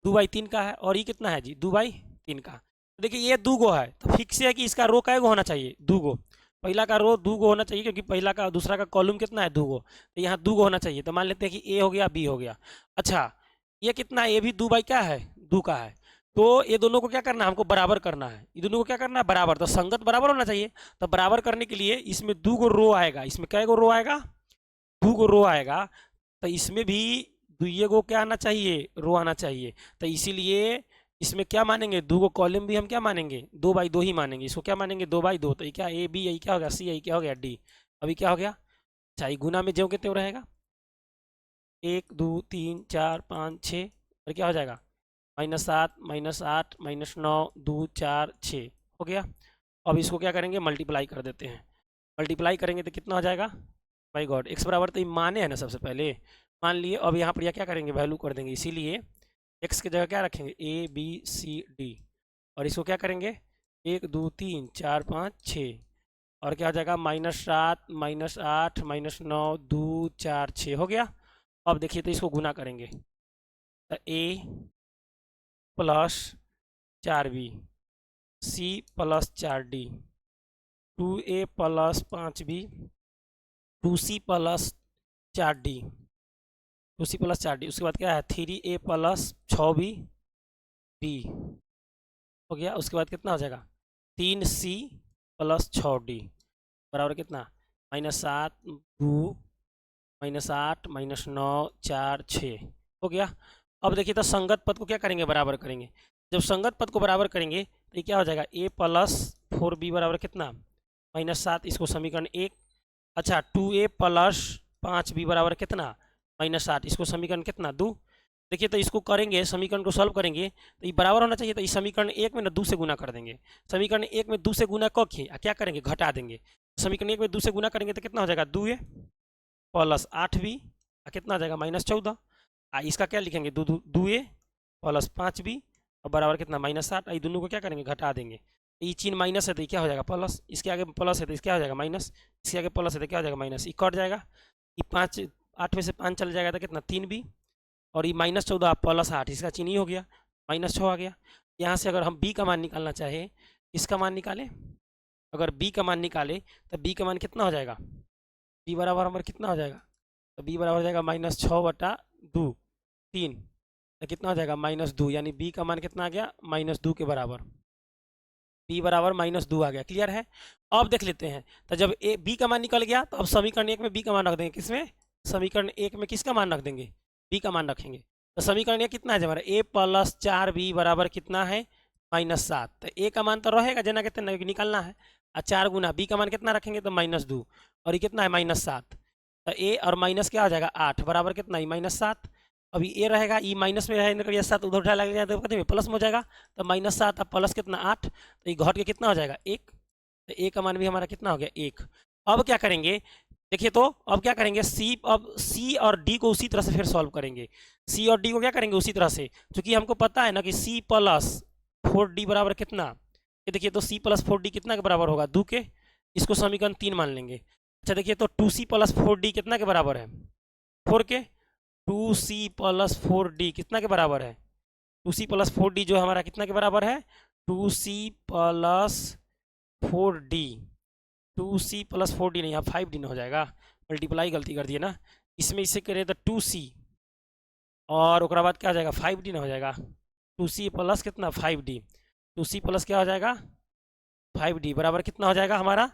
2/3 का है, और ये कितना है जी? 2/3 का। तो देखिए ये 2 गो है, तो फिक्स है कि इसका रो कै गो होना चाहिए? 2 गो। पहला का रो दो गो होना चाहिए, क्योंकि पहला का दूसरा का कॉलम कितना है, दो गो, तो यहाँ दो गो होना चाहिए। तो मान लेते हैं कि ए हो गया, बी हो गया। अच्छा, ये कितना है, ये भी दो बाई क्या है, दो का है। तो ये दोनों को क्या करना है, हमको बराबर करना है, ये दोनों को क्या करना है, बराबर। तो संगत बराबर होना चाहिए। तो बराबर करने के लिए इसमें दो गो रो आएगा, इसमें कै गो रो आएगा, दो गो रो आएगा। तो इसमें भी दुइये गो क्या आना चाहिए, रो आना चाहिए। तो इसीलिए इसमें क्या मानेंगे, दो गो कॉलम भी हम क्या मानेंगे, 2 बाई 2 ही मानेंगे। इसको क्या मानेंगे, 2 बाई 2। तो ये क्या, ए बी, यही क्या हो गया, सी, यही क्या हो गया, डी। अभी क्या हो गया, अच्छा ये गुना में ज्यों के त्यों रहेगा, 1 2 3 4 5 6, और क्या हो जाएगा, -7 -8 -9 2 4 6 हो गया। अब इसको क्या करेंगे, मल्टीप्लाई कर देते हैं। मल्टीप्लाई करेंगे तो कितना हो जाएगा, बाई गॉड, एक्स बराबर तो ये माने है ना सबसे पहले, मान लिए। अब यहाँ पर यह क्या करेंगे, वैल्यू कर देंगे। इसीलिए एक्स की जगह क्या रखेंगे, ए बी सी डी, और इसको क्या करेंगे, 1 2 3 4 5 6, और क्या हो जाएगा, -7 -8 -9 2 4 6 हो गया। अब देखिए तो इसको गुना करेंगे, तो A plus 4b, C plus 4d, 2a plus 5b, 2c plus 4d, 2c plus 4d। उसके बाद क्या है, 3a प्लस 6b b हो गया। उसके बाद कितना हो जाएगा, 3c प्लस 6d बराबर कितना, -7 2 -8 -9 4 6 हो गया। अब देखिए तो संगत पद को क्या करेंगे, बराबर करेंगे। जब संगत पद को बराबर करेंगे तो ये क्या हो जाएगा, a प्लस 4b बराबर कितना, -7, इसको समीकरण 1। अच्छा, 2a प्लस 5b बराबर कितना, -8, इसको समीकरण कितना, 2। देखिए तो इसको करेंगे, समीकरण को सॉल्व करेंगे तो ये बराबर होना चाहिए। तो इस समीकरण 1 में ना 2 से गुना कर देंगे। समीकरण 1 में 2 से गुना करके क्या करेंगे, घटा देंगे। समीकरण 1 में 2 से गुना करेंगे तो कितना हो जाएगा, 2a प्लस 8b, कितना आ जाएगा, -14। इसका क्या लिखेंगे, 2a प्लस 5b और बराबर कितना, -8। ये दोनों को क्या करेंगे, घटा देंगे। ये चिन्ह माइनस है तो ये क्या हो जाएगा, प्लस। इसके आगे प्लस है तो इसका क्या हो जाएगा, माइनस। इसके आगे प्लस है तो क्या हो जाएगा, माइनस। ये कट जाएगा, ये 5 8 में से 5 चल जाएगा तो कितना, 3b, और ये -14 प्लस 8, इसका चिन्ह ही हो गया, -6 आ गया। यहाँ से अगर हम b का मान निकालना चाहे, इसका मान निकालें, अगर b का मान निकाले तो b का मान कितना हो जाएगा, b बराबर हमारा कितना हो जाएगा, तो b बराबर हो जाएगा -6/2 3, तो कितना हो जाएगा, -2, यानी b का मान कितना आ गया, -2 के बराबर। b बराबर -2 आ गया, क्लियर है। अब देख लेते हैं, तो जब b का मान निकल गया तो अब समीकरण 1 में b का मान रख देंगे, किसमें, समीकरण 1 में किसका मान रख देंगे, b का मान रखेंगे। तो समीकरण 1 कितना है हमारा, a प्लस 4b बराबर कितना है, -7। तो a का मान तो रहेगा जना कितना निकालना है, और 4 गुना b का मान कितना रखेंगे, तो -2, और ये कितना है, -7। तो a और माइनस क्या हो जाएगा, 8 बराबर कितना है, -7। अभी ए रहेगा, ई माइनस में रहेगा, 7 उधर उठा लग जाए तो कितने में प्लस में हो जाएगा, तो -7 अब प्लस कितना, 8, तो ये घट के कितना हो जाएगा, 1। तो ए का मान भी हमारा कितना हो गया, 1। अब क्या करेंगे, देखिए तो अब क्या करेंगे, अब सी और डी को उसी तरह से फिर सॉल्व करेंगे। सी और डी को क्या करेंगे, उसी तरह से, क्योंकि हमको पता है ना कि सी प्लस 4d बराबर कितना, ये देखिए तो सी प्लस 4d कितना के बराबर होगा, 2 के। इसको समीकरण 3 मान लेंगे। अच्छा देखिए तो 2c प्लस 4d कितना के बराबर है, 4 के। 2c प्लस 4d कितना के बराबर है, 2c प्लस 4d जो हमारा कितना के बराबर है, 2c plus 4d, 2c plus 4d नहीं, यहाँ 5d ना हो जाएगा, मल्टीप्लाई गलती कर दिए ना, इसमें इसे करें तो 2c और उसके बाद क्या हो जाएगा, 5d ना हो जाएगा, 2c प्लस कितना, 5d, 2c प्लस क्या हो जाएगा, 5d बराबर कितना हो जाएगा हमारा,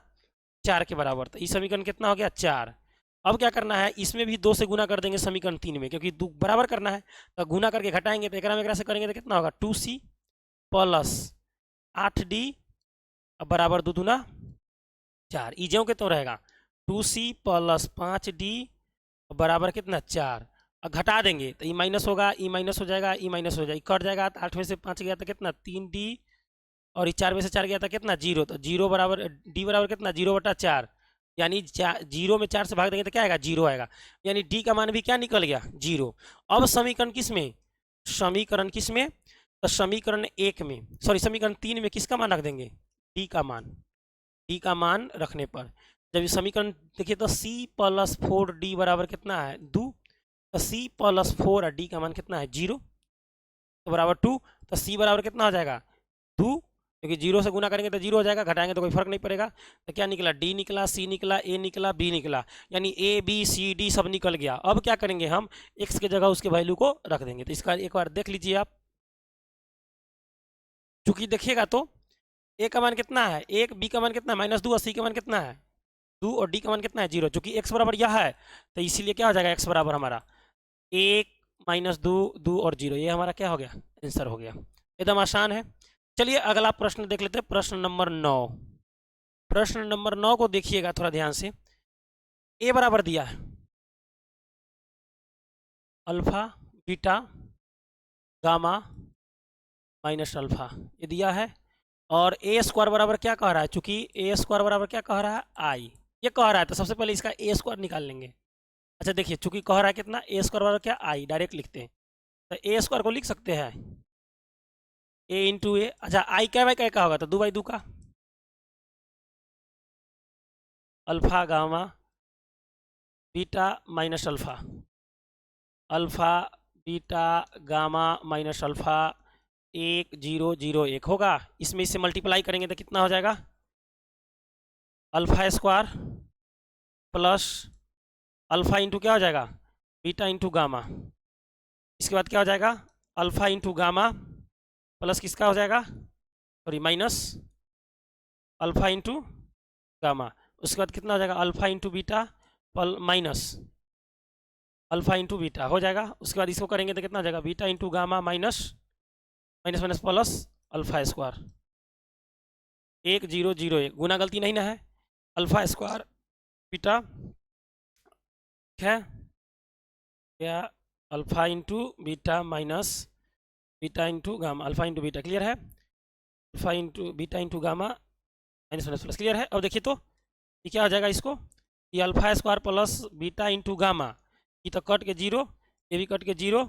4 के बराबर। तो इस समीकरण कितना हो गया, 4। अब क्या करना है, इसमें भी 2 से गुना कर देंगे समीकरण 3 में, क्योंकि बराबर करना है तो गुना करके घटाएंगे, तो एक में से करेंगे तो कितना होगा, 2c प्लस 8d बराबर 2 दूना 4, ई ज्यों के तो रहेगा, 2c प्लस 5d बराबर कितना, 4। अब घटा देंगे तो ई माइनस होगा, ई माइनस हो जाएगा, ई माइनस हो जाएगा, कट जाएगा, 8 में से 5 गया तो कितना, 3d, और ये 4 में से 4 गया था कितना, 0। तो 0 बराबर d बराबर कितना, 0/4, यानी 0 में 4 से भाग देंगे तो क्या आएगा, 0 आएगा, यानी d का मान भी क्या निकल गया, 0। अब समीकरण किस में, समीकरण किस में, तो समीकरण 1 में, सॉरी समीकरण 3 में किसका मान रख देंगे, d का मान, d का मान रखने पर जब ये समीकरण देखिए तो c प्लस 4d बराबर कितना है, 2। तो c प्लस 4 और d का मान कितना है, 0, तो बराबर 2। तो c बराबर कितना हो जाएगा, 2, क्योंकि जीरो से गुना करेंगे तो जीरो हो जाएगा, घटाएंगे तो कोई फर्क नहीं पड़ेगा। तो क्या निकला, डी निकला, सी निकला, ए निकला, बी निकला, यानी ए बी सी डी सब निकल गया। अब क्या करेंगे हम, एक्स की जगह उसके वैल्यू को रख देंगे। तो इसका एक बार देख लीजिए आप, चूंकि देखिएगा तो ए का मान कितना है एक, बी का मान कितना है -2 और सी का मान कितना है 2 और डी का मान कितना है 0। चूंकि एक्स बराबर यह है तो इसीलिए क्या हो जाएगा, एक्स बराबर हमारा 1 -2 2 और 0, ये हमारा क्या हो गया, आंसर हो गया। एकदम आसान है। चलिए अगला प्रश्न देख लेते हैं, प्रश्न नंबर 9। प्रश्न नंबर 9 को देखिएगा थोड़ा ध्यान से। ए बराबर दिया है alpha beta gamma minus alpha, ये दिया है। और ए स्क्वायर बराबर क्या कह रहा है, चूंकि ए स्क्वायर बराबर क्या कह रहा है, आई, ये कह रहा है। तो सबसे पहले इसका ए स्क्वायर निकाल लेंगे। अच्छा देखिए, चूंकि कह रहा है कितना, ए स्क्वायर बराबर क्या, आई, डायरेक्ट लिखते हैं। तो ए स्क्वायर को लिख सकते हैं ए इंटू ए। अच्छा आई क्या बाई क्या होगा, तो 2 बाई 2 का alpha gamma beta minus alpha, alpha beta gamma minus alpha 1 0 0 1 होगा। इसमें इससे मल्टीप्लाई करेंगे तो कितना हो जाएगा, alpha square plus alpha into क्या हो जाएगा, बीटा इंटू गामा। इसके बाद क्या हो जाएगा, अल्फा इंटू गामा प्लस किसका हो जाएगा, sorry minus alpha into gamma. उसके बाद कितना हो जाएगा, alpha into beta minus alpha into beta हो जाएगा। उसके बाद इसको करेंगे तो कितना हो जाएगा, beta into gamma minus minus minus plus alpha square 1 0 0 1, गुना गलती नहीं ना है, अल्फा स्क्वायर बीटा है क्या, alpha into beta minus beta into gamma, alpha into beta clear है, alpha into beta into gamma minus minus plus clear है। अब देखिए तो ये क्या हो जाएगा, इसको ये alpha square plus beta into gamma, ये तो कट के 0, ये भी कट के 0,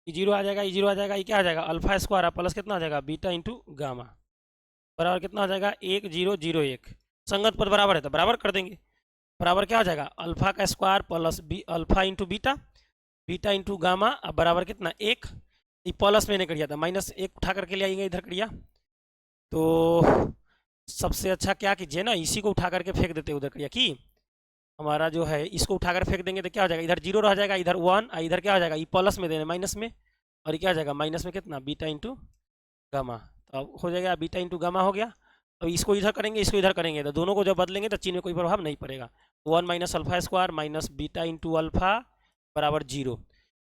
ये 0 आ जाएगा, ये 0 आ जाएगा, ये क्या आ जाएगा, अल्फा स्क्वायर प्लस कितना आ जाएगा, बीटा इंटू गामा बराबर कितना हो जाएगा, 1 0 0 1। संगत पद बराबर है तो बराबर कर देंगे। बराबर क्या हो जाएगा, अल्फा का square plus alpha into beta, beta into gamma, अब बराबर कितना 1, ये प्लस मैंने कर दिया था, -1 उठा करके ले आएंगे इधर करिया। तो सबसे अच्छा क्या कीजिए ना, इसी को उठा करके फेंक देते उधर करिया, कि हमारा जो है इसको उठाकर फेंक देंगे तो क्या हो जाएगा, इधर 0 रह जाएगा, इधर 1, इधर क्या हो जाएगा, ये प्लस में देने माइनस में, और ये क्या हो जाएगा माइनस में कितना, बीटा इंटू गामा। तो अब हो जाएगा बीटा इंटू गामा हो गया। अब इसको इधर करेंगे, इसको इधर करेंगे, तो दोनों को जब बदलेंगे तो चिन्ह में कोई प्रभाव नहीं पड़ेगा। 1 minus alpha square minus beta into alpha बराबर 0।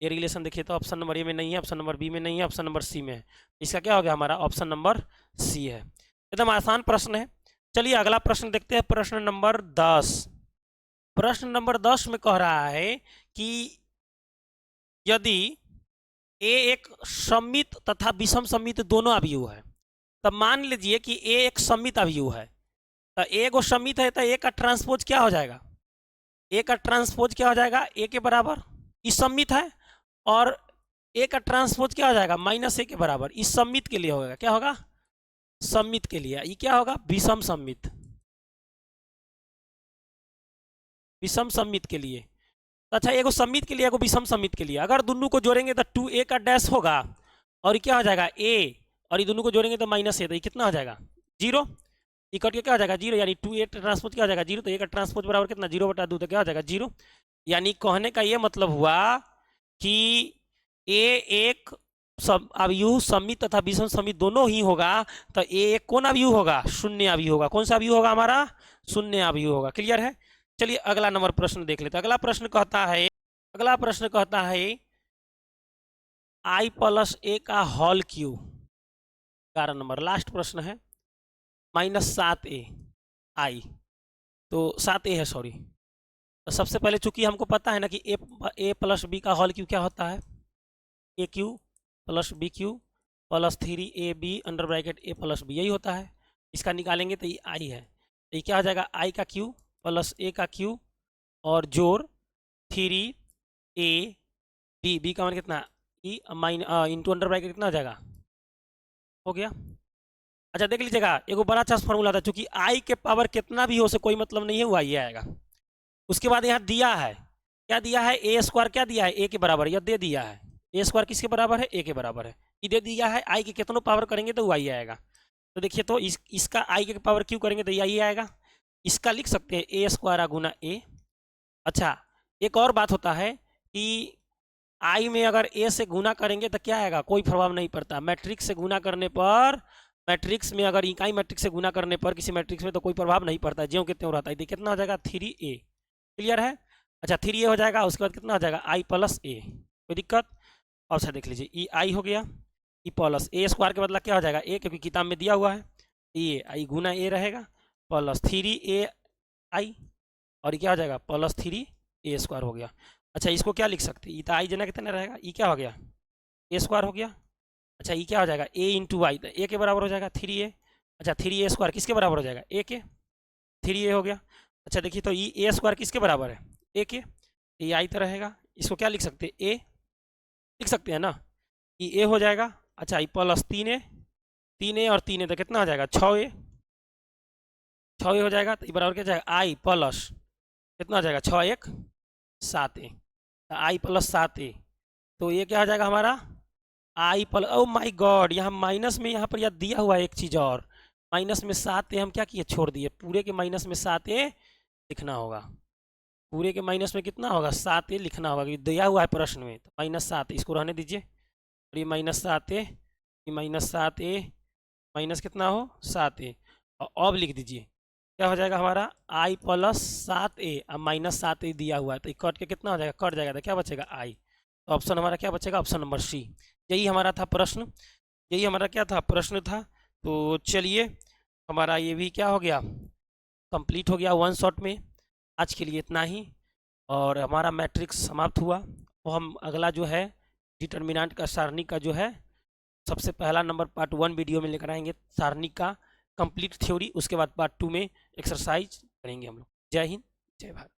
ये रिलेशन देखिए तो ऑप्शन नंबर ए में नहीं है, ऑप्शन नंबर बी में नहीं है, ऑप्शन नंबर सी में है। इसका क्या हो गया, हमारा ऑप्शन नंबर सी है। एकदम आसान प्रश्न है। चलिए अगला प्रश्न देखते हैं, प्रश्न नंबर 10। प्रश्न नंबर 10 में कह रहा है कि यदि ए एक सममित तथा विषम सममित दोनों अवयव है, तब मान लीजिए कि ए एक सममित अवयव है, तो ए को सममित है तो ए का ट्रांसपोज क्या हो जाएगा, ए का ट्रांसपोज क्या हो जाएगा, ए के बराबर, इस सममित है, और ए का ट्रांसपोज क्या हो जाएगा, -a के बराबर, इस सममित के लिए होगा, क्या होगा, सममित के लिए। ये क्या होगा, विषम सममित, विषम सममित के लिए। अच्छा एगो सममित के लिए, एगो विषम सममित के लिए, अगर दोनों को जोड़ेंगे तो 2a का डैश होगा, और ये क्या हो जाएगा a, और ये दोनों को जोड़ेंगे तो -a, तो ये कितना हो जाएगा 0, ये कट के क्या हो जाएगा 0, यानी 2a ट्रांसपोज क्या हो जाएगा 0, तो a का ट्रांसपोज बराबर कितना 0/2, तो क्या हो जाएगा 0। यानी कहने का ये मतलब हुआ कि a एक सब अवयव सममित तथा विषम सममित दोनों ही होगा, तो a एक कौन अवयव होगा, शून्य अवयव होगा। कौन सा अवयव होगा हमारा, शून्य अवयव होगा। क्लियर है। चलिए अगला नंबर प्रश्न देख लेते हैं। अगला प्रश्न कहता है i प्लस a का होल क्यूब, 11 नंबर लास्ट प्रश्न है, -7a i, तो 7a है सॉरी। तो सबसे पहले चूंकि हमको पता है ना कि a प्लस b का होल क्यूब क्या होता है, a cube plus b cube plus 3ab under bracket a plus b, यही होता है। इसका निकालेंगे तो ये i है, तो ये क्या हो जाएगा, i का क्यूब प्लस a का क्यूब और जोड़ 3ab, b का मान कितना e इंटू अंडर ब्रैकेट कितना हो जाएगा, हो गया। अच्छा देख लीजिएगा, एगो बड़ा अच्छा फॉर्मूला था, चूंकि i के पावर कितना भी हो से कोई मतलब नहीं है, वो आई आएगा। उसके बाद यहाँ दिया है, क्या दिया है, a स्क्वायर क्या दिया है, a के बराबर, यह दे दिया है a स्क्वायर किसके बराबर है, a के बराबर है, ये दे दिया है। i के कितनों पावर करेंगे तो वो आई आएगा। तो देखिए, तो इसका आई के पावर क्यू करेंगे तो यही आएगा। इसका लिख सकते हैं ए स्क्वायर गुना ए। अच्छा, एक और बात होता है कि आई में अगर ए से गुना करेंगे तो क्या आएगा, कोई प्रभाव नहीं पड़ता। मैट्रिक्स से गुना करने पर, मैट्रिक्स में अगर इकाई मैट्रिक्स से गुना करने पर किसी मैट्रिक्स में तो कोई प्रभाव नहीं पड़ता, ज्यों के त्यों रहता है। देखिए कितना हो जाएगा 3a। क्लियर है? अच्छा 3a हो जाएगा, उसके बाद कितना हो जाएगा i प्लस ए। कोई दिक्कत? ऑप्शन देख लीजिए, ई आई हो गया, ई प्लस ए स्क्वायर के बदला क्या हो जाएगा ए, क्योंकि किताब में दिया हुआ है। ये आई गुना ए रहेगा प्लस 3a आई, और ये क्या हो जाएगा प्लस 3a स्क्वायर हो गया। अच्छा इसको क्या लिख सकते हैं, ई तो आई जना कितना रहेगा, ई क्या हो गया ए स्क्वायर हो गया। अच्छा ई क्या हो जाएगा ए इंटू आई, तो ए के बराबर हो जाएगा 3a। अच्छा 3a स्क्वायर किसके बराबर हो जाएगा ए के, 3a हो गया। अच्छा देखिए, तो ई ए स्क्वायर किसके बराबर है ए के, ये आई तो रहेगा। इसको क्या लिख सकते हैं ए, लिख सकते हैं ना, ई ए हो जाएगा। अच्छा ई प्लस 3a, 3a और 3a तो कितना हो जाएगा 6a, 6a हो जाएगा। तो ये बराबर क्या जाएगा आई प्लस कितना हो जाएगा 6 1 7a, आई प्लस 7a। तो ये क्या हो जाएगा हमारा आई प्लस, ओ माई गॉड, यहाँ माइनस में यहाँ पर यह दिया हुआ है एक चीज़ और, माइनस में 7a हम क्या किए छोड़ दिए, पूरे के माइनस में 7a लिखना होगा। पूरे के माइनस में कितना होगा 7a लिखना होगा, क्योंकि दिया हुआ है प्रश्न में। तो -7 इसको रहने दीजिए, और ये -7a, ये -7a, माइनस कितना हो 7a, और अब लिख दीजिए क्या हो जाएगा हमारा आई प्लस 7a। अब -7a दिया हुआ है तो कट के कितना हो जाएगा, कट जाएगा तो क्या बचेगा आई। तो ऑप्शन हमारा क्या बचेगा, ऑप्शन नंबर सी। यही हमारा था प्रश्न, यही हमारा क्या था प्रश्न था। तो चलिए हमारा ये भी क्या हो गया, कंप्लीट हो गया वन शॉट में। आज के लिए इतना ही, और हमारा मैट्रिक्स समाप्त हुआ। तो हम अगला जो है डिटर्मिनेंट का सारणी का जो है सबसे पहला नंबर पार्ट 1 वीडियो में लेकर आएंगे, सारणी का कंप्लीट थ्योरी। उसके बाद पार्ट 2 में एक्सरसाइज करेंगे हम लोग। जय हिंद, जय भारत।